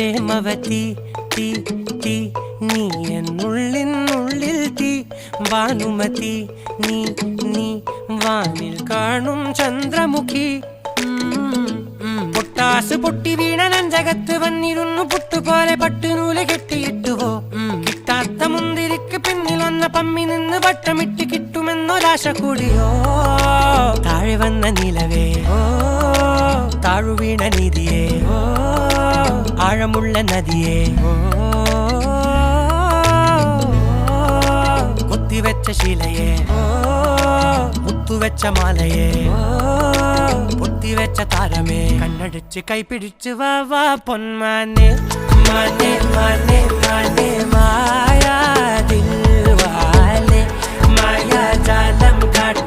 പ്രേമവതി തീ തീ നീ എന്നുള്ളിൽ തീ ഭാനുമതി നീ നീ വാനിൽ കാണും ചന്ദ്രമുഖി പൊട്ടാസ് പൊട്ടി വീണ നെഞ്ചകത്ത് വന്നിരുന്നു പുട്ടുപോലെ പട്ടുനൂല് കെട്ടിയിട്ടുവോ കിട്ടാത്ത മുന്തിരിക്ക് പിന്നിൽ വന്ന പമ്മി നിന്ന് വട്ടമിട്ട് കിട്ടുമെന്നൊരാശ കൂടിയോ താഴെ വന്ന നിലവേ താഴു വീണ നിധിയേ ആഴമുള്ള നദിയേ കൊത്തിവെച്ച ശിലയേ മുത്തുവെച്ച മാലയേ പൊത്തിവെച്ച താരമേ കണ്ണടിച്ച് കൈപിടിച്ച് വാ വാ പൊന്മാനെ മാനെ മാനെ മാനെ മായാ ദിൽവാലെ മായാജാലം കാട്ടി